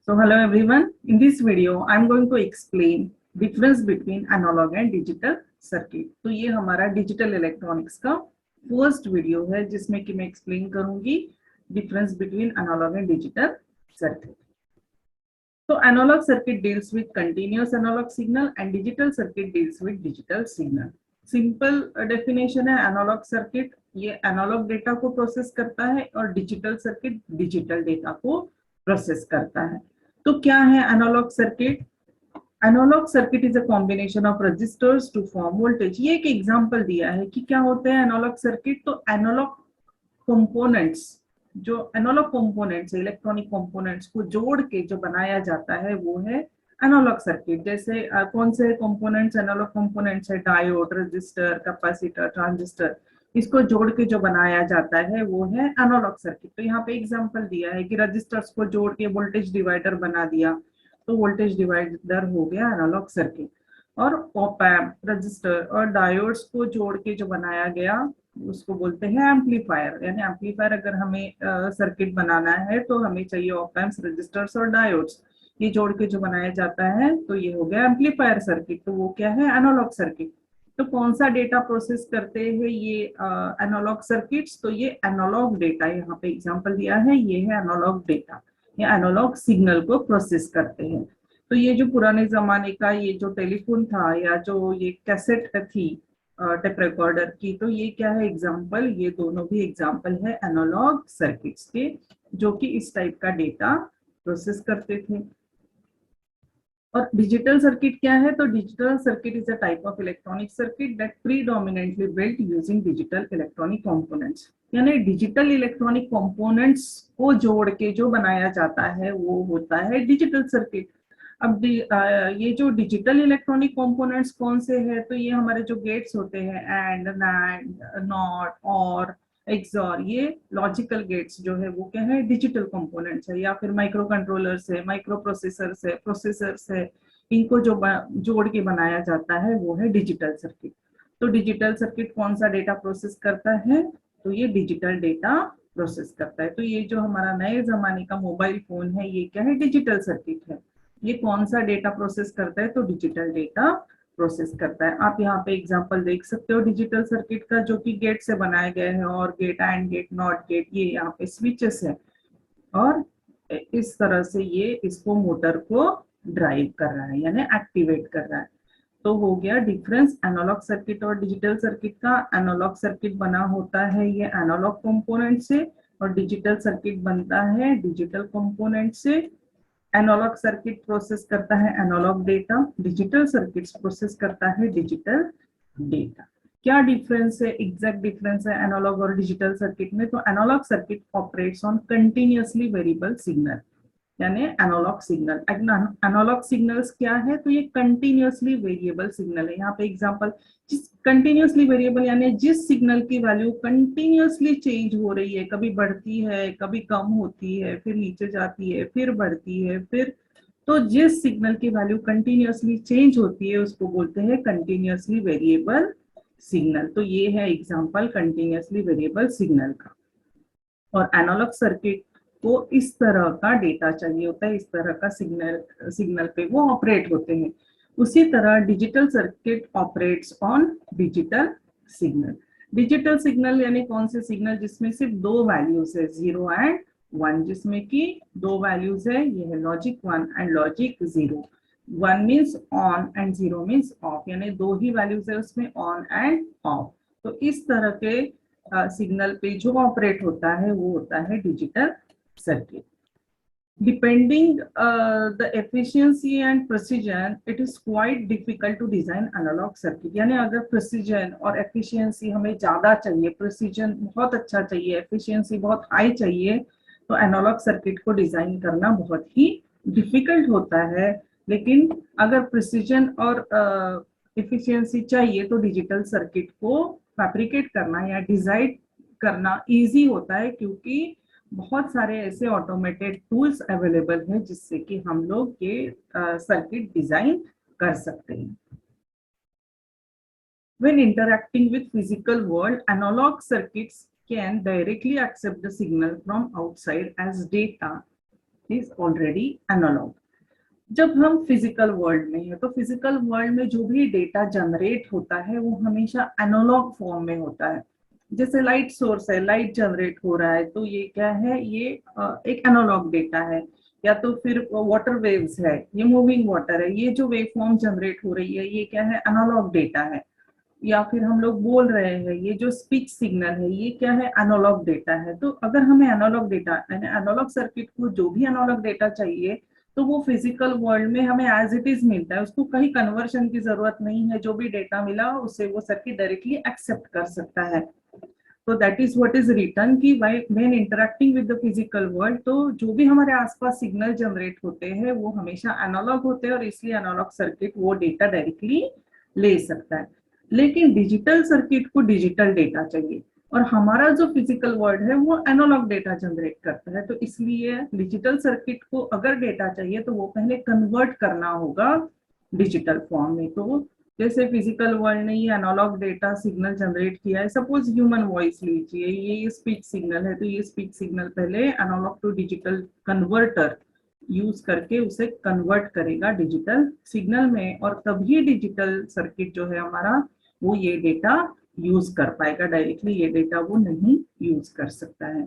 So hello everyone. In this video, I'm going to explain difference between analog and digital circuit. तो ये हमारा digital electronics का first video है जिसमें कि मैं एक्सप्लेन करूंगी difference between analog and digital circuit. So analog circuit deals with continuous analog signal and digital circuit deals with digital signal. Simple definition है एनालॉग सर्किट ये एनालॉग डेटा को process करता है और डिजिटल सर्किट डिजिटल डेटा को process करता है. तो क्या है analog circuit? Analog circuit is a combination of resistors to form voltage. ये एक एग्जांपल दिया है कि क्या होते हैं एनालॉग सर्किट. तो एनालॉग कंपोनेंट्स जो एनालॉग कंपोनेंट्स इलेक्ट्रॉनिक कंपोनेंट्स को जोड़ के जो बनाया जाता है वो है एनालॉग सर्किट. जैसे कौन से कंपोनेंट्स एनालॉग कंपोनेंट्स है? Diode, register, capacitor, transistor. इसको जोड़ के जो बनाया जाता है वो है एनालॉग सर्किट. तो यहाँ पे एग्जांपल दिया है कि रजिस्टर्स को जोड़ के वोल्टेज डिवाइडर बना दिया तो वोल्टेज डिवाइडर हो गया एनालॉग सर्किट. और ऑप एम्प, रजिस्टर और डायोड्स को जोड़ के जो बनाया गया उसको बोलते हैं एम्पलीफायर. यानी एम्पलीफायर अगर हमें सर्किट बनाना है तो हमें चाहिए ऑप एम्प्स, रजिस्टर्स और डायोड्स. ये जोड़ के जो बनाया जाता है तो ये हो गया एम्पलीफायर सर्किट. तो वो क्या है? Analog circuit. तो कौन सा डेटा प्रोसेस करते हैं ये एनालॉग सर्किट्स? तो ये एनालॉग डेटा यहाँ पे एग्जांपल दिया है, ये है एनालॉग डेटा. ये एनालॉग सिग्नल को प्रोसेस करते हैं. तो ये जो पुराने जमाने का ये जो टेलीफोन था या जो ये कैसेट थी टेप रिकॉर्डर की, तो ये क्या है एग्जांपल? ये दोनों भी एग्जांपल है एनालॉग सर्किट्स के जो कि इस टाइप का डेटा प्रोसेस करते थे. और डिजिटल सर्किट क्या है? तो digital circuit is a type of electronic circuit that predominantly built using digital electronic components. यानी डिजिटल इलेक्ट्रॉनिक कंपोनेंट्स को जोड़ के जो बनाया जाता है वो होता है डिजिटल सर्किट. अब ये जो डिजिटल इलेक्ट्रॉनिक कंपोनेंट्स कौन से हैं? तो ये हमारे जो गेट्स होते हैं एंड, नैंड, नॉट, और, एक्सॉर, ये लॉजिकल गेट्स जो है वो क्या है? डिजिटल कंपोनेंट्स है. या फिर माइक्रो कंट्रोलर्स है, माइक्रो प्रोसेसर्स है. इनको जो जोड़ के बनाया जाता है वो है डिजिटल सर्किट. तो डिजिटल सर्किट कौन सा डेटा प्रोसेस करता है? तो ये डिजिटल डेटा प्रोसेस करता है. तो ये जो हमारा नए जमाने का मोबाइल फोन है ये क्या है? डिजिटल सर्किट है. ये कौन सा डेटा प्रोसेस करता है? तो डिजिटल डेटा प्रोसेस करता है. आप यहाँ पे एग्जांपल देख सकते हो डिजिटल सर्किट का जो कि गेट से बनाया गया है. Or gate, and gate, not gate, ये यहाँ पे स्विचेस है और इस तरह से ये इसको मोटर को ड्राइव कर रहा है यानी एक्टिवेट कर रहा है. तो हो गया डिफरेंस एनालॉग सर्किट और डिजिटल सर्किट का. एनालॉग सर्किट बना होता है ये एनालॉग कंपोनेंट से और डिजिटल सर्किट बनता है डिजिटल कंपोनेंट से. एनालॉग सर्किट प्रोसेस करता है analog data, digital circuits process करता है डिजिटल डेटा. क्या डिफरेंस है? एग्जैक्ट डिफरेंस है एनालॉग और डिजिटल सर्किट में. तो analog circuit operates on continuously variable signal यानी एनालॉग सिग्नल. एनालॉग सिग्नल्स क्या है? तो ये कंटिन्यूअसली वेरिएबल सिग्नल है. यहाँ पे एग्जांपल, जिस कंटिन्यूअसली वेरिएबल यानी जिस सिग्नल की वैल्यू कंटिन्यूअसली चेंज हो रही है, कभी बढ़ती है, कभी कम होती है, फिर नीचे जाती है, फिर बढ़ती है, फिर, तो जिस सिग्नल की वैल्यू कंटिन्यूअसली चेंज होती है उसको बोलते हैं कंटिन्यूअसली वेरिएबल सिग्नल. तो ये है एग्जांपल कंटिन्यूअसली वेरिएबल सिग्नल का. और एनालॉग सर्किट को इस तरह का डेटा चाहिए होता है, इस तरह का सिग्नल पे वो ऑपरेट होते हैं. उसी तरह digital circuit operates on digital signal. Digital signal यानी कौन से सिग्नल? जिसमें सिर्फ दो वैल्यूज है, 0 एंड 1, जिसमें कि दो वैल्यूज है. ये है logic 1 and logic 0. 1 means on and 0 means of, यानी दो ही वैल्यूज है उसमें, ऑन एंड ऑफ. तो इस तरह के सिग्नल पे जो ऑपरेट होता है वो होता है digital circuit. Depending the efficiency and precision, it is quite difficult to design analog circuit. यानी अगर precision और efficiency हमें ज्यादा चाहिए, precision बहुत अच्छा चाहिए, efficiency बहुत high चाहिए, तो analog circuit को डिजाइन करना बहुत ही difficult होता है. लेकिन अगर precision और efficiency चाहिए तो डिजिटल सर्किट को फैब्रिकेट करना या डिजाइन करना इजी होता है क्योंकि बहुत सारे ऐसे ऑटोमेटेड टूल्स अवेलेबल हैं जिससे कि हम लोग ये सर्किट डिजाइन कर सकते हैं. When interacting with physical world, analog circuits can directly accept the signal from outside as data is already analog. जब हम फिजिकल वर्ल्ड में है तो फिजिकल वर्ल्ड में जो भी डेटा जनरेट होता है वो हमेशा एनालॉग फॉर्म में होता है। जैसे लाइट सोर्स है, लाइट जनरेट हो रहा है तो ये क्या है, ये एक एनालॉग डेटा है। या तो फिर वाटर वेव्स है, ये मूविंग वाटर है, ये जो वेव फॉर्म जनरेट हो रही है ये क्या है, एनालॉग डेटा है। या फिर हम लोग बोल रहे हैं ये जो स्पीच सिग्नल है ये क्या है, एनालॉग डेटा है। तो अगर हमें एनालॉग डेटा यानी एनालॉग सर्किट को जो भी एनालॉग डेटा चाहिए तो वो फिजिकल वर्ल्ड में हमें एज इट इज मिलता है, उसको कहीं कन्वर्शन की जरूरत नहीं है। जो भी डेटा मिला उसे वो सर्किट डायरेक्टली एक्सेप्ट कर सकता है। तो that is what is return की when interacting with the physical world, तो जो भी हमारे आसपास सिग्नल जनरेट होते हैं वो हमेशा एनालॉग होते हैं और इसलिए एनालॉग सर्किट वो डेटा डायरेक्टली ले सकता है। लेकिन डिजिटल सर्किट को डिजिटल डेटा चाहिए और हमारा जो फिजिकल वर्ल्ड है वो एनालॉग डेटा जनरेट करता है। तो इसलिए डिजिटल सर्किट को अगर डेटा चाहिए तो वो पहले कन्वर्ट करना होगा डिजिटल फॉर्म में। तो जैसे फिजिकल वर्ल्ड ने ये एनालॉग डेटा सिग्नल जनरेट किया है, सपोज ह्यूमन वॉइस लीजिए, ये स्पीच सिग्नल है तो ये स्पीच सिग्नल पहले analog to digital converter use करके उसे कन्वर्ट करेगा डिजिटल सिग्नल में और तभी डिजिटल सर्किट जो है हमारा वो ये डेटा यूज कर पाएगा। डायरेक्टली ये डेटा वो नहीं यूज कर सकता है।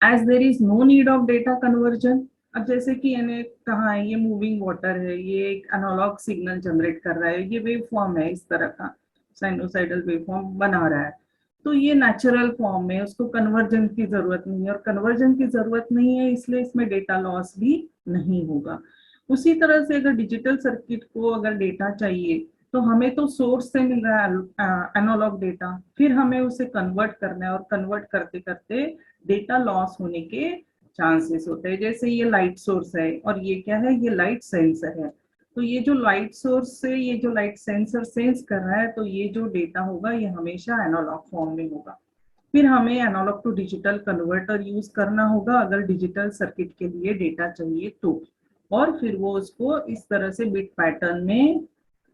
As there is no need of data conversion. अब जैसे कि मैंने कहा है ये मूविंग वाटर है, ये एक एनालॉग सिग्नल जनरेट कर रहा है, ये वेव फॉर्म है, इस तरह का साइनोसाइडल वेव फॉर्म बना रहा है। तो ये नेचुरल फॉर्म में उसको कन्वर्जन की जरूरत नहीं है और कन्वर्जन की जरूरत नहीं है इसलिए इसमें डेटा लॉस भी नहीं होगा। उसी तरह से अगर डिजिटल सर्किट को अगर डेटा चाहिए तो हमें तो सोर्स से मिल रहा है एनालॉग डेटा, फिर हमें उसे कन्वर्ट करना है और कन्वर्ट करते करते डेटा लॉस होने के चांसेस होते हैं। जैसे ये लाइट सोर्स है और ये क्या है, ये लाइट सेंसर है। तो ये जो लाइट सोर्स से ये जो लाइट सेंसर सेंस कर रहा है तो ये जो डेटा होगा ये हमेशा एनालॉग फॉर्म में होगा। फिर हमें analog to digital converter use करना होगा अगर डिजिटल सर्किट के लिए डेटा चाहिए तो, और फिर वो उसको इस तरह से बिट पैटर्न में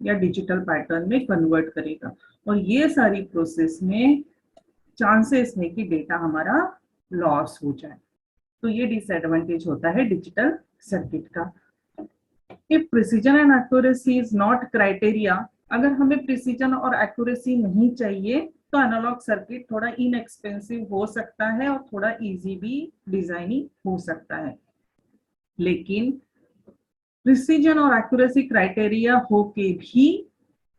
या डिजिटल पैटर्न में कन्वर्ट करेगा। और ये सारी प्रोसेस में चांसेस है कि डेटा हमारा लॉस हो जाए। तो ये डिसएडवांटेज होता है डिजिटल सर्किट का। If precision and accuracy is not criteria, अगर हमें प्रिसीजन और एक्यूरेसी नहीं चाहिए तो एनालॉग सर्किट थोड़ा इनएक्सपेंसिव हो सकता है और थोड़ा इजी भी डिजाइनिंग हो सकता है। लेकिन प्रिसीजन और एक्यूरेसी क्राइटेरिया हो के भी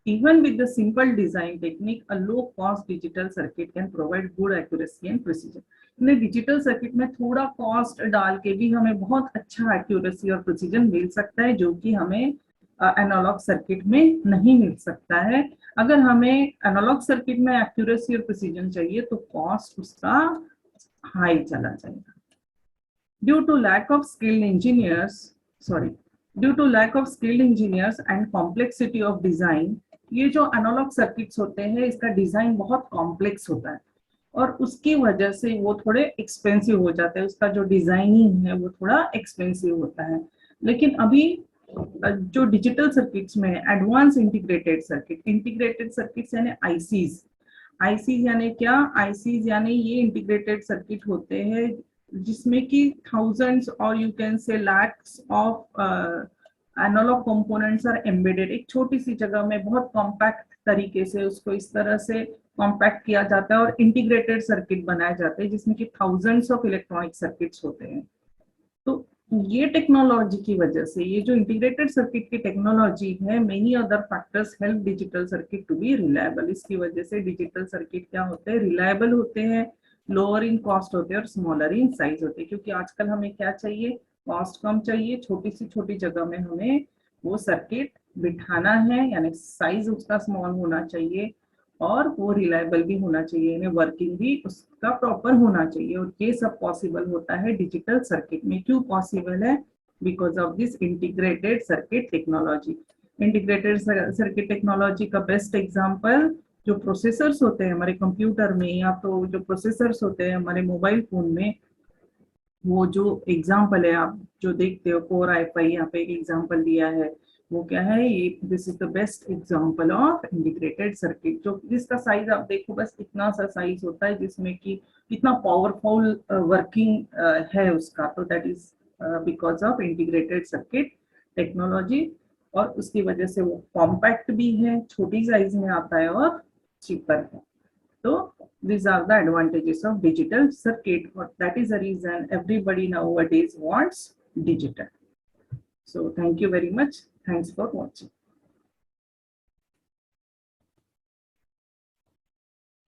even with the simple design technique, a low cost digital circuit can provide good accuracy and precision. ने डिजिटल सर्किट में थोड़ा कॉस्ट डाल के भी हमें बहुत अच्छा एक्यूरेसी और प्रिसीजन मिल सकता है जो कि हमें एनालॉग सर्किट में नहीं मिल सकता है। अगर हमें एनालॉग सर्किट में एक्यूरेसी और प्रिसीजन चाहिए तो कॉस्ट उसका हाई चला जाएगा। Due to lack of skilled engineers due to lack of skilled engineers and complexity of design, ये जो एनालॉग सर्किट्स होते हैं इसका डिजाइन बहुत कॉम्प्लेक्स होता है और उसकी वजह से वो थोड़े एक्सपेंसिव हो जाते हैं, उसका जो डिजाइनिंग है वो थोड़ा एक्सपेंसिव होता है। लेकिन अभी जो डिजिटल सर्किट्स में एडवांस इंटीग्रेटेड सर्किट्स यानी आईसीज यानी क्या, आईसीज यानी ये इंटीग्रेटेड सर्किट होते हैं जिसमें कि थाउजेंड्स और you can say lacks of analog components are embedded. एक छोटी सी जगह में बहुत कॉम्पैक्ट तरीके से उसको इस तरह से कॉम्पैक्ट किया जाता है और इंटीग्रेटेड सर्किट बनाए जाते हैं जिसमें कि थाउजेंड्स ऑफ इलेक्ट्रॉनिक सर्किट्स होते हैं। तो ये टेक्नोलॉजी की वजह से, ये जो इंटीग्रेटेड सर्किट की टेक्नोलॉजी है, many other factors help digital circuit to be reliable. इसकी वजह से डिजिटल सर्किट क्या होते हैं, रिलायबल होते हैं, लोअर इन कॉस्ट होते हैं और स्मॉलर इन साइज होते हैं। क्योंकि आजकल हमें क्या चाहिए, कॉस्ट कम चाहिए, छोटी जगह में हमें वो सर्किट बिठाना है, यानी साइज उसका स्मॉल होना चाहिए और वो रिलायबल भी होना चाहिए, यानी वर्किंग भी उसका प्रॉपर होना चाहिए। और ये सब पॉसिबल होता है डिजिटल सर्किट में। क्यों पॉसिबल है? Because of this integrated circuit technology. Integrated circuit technology का बेस्ट एग्जांपल जो प्रोसेसर्स होते हैं हमारे कंप्यूटर में या तो जो प्रोसेसर्स होते हैं हमारे मोबाइल फोन में, वो जो एग्जांपल है आप जो देखते हो कोर i5, यहाँ पे एक एग्जांपल दिया है, वो क्या है, ये this is the best example of integrated circuit. जो जिसका साइज आप देखो बस इतना सा साइज होता है, जिसमें कि इतना पावरफुल वर्किंग है उसका, तो that is because of integrated circuit technology. और उसकी वजह से वो कॉम्पैक्ट भी है, छोटी साइज में आता है और चीपर है। तो these are the advantages of digital circuit, or that is the reason everybody nowadays wants digital. So thank you very much. Thanks for watching.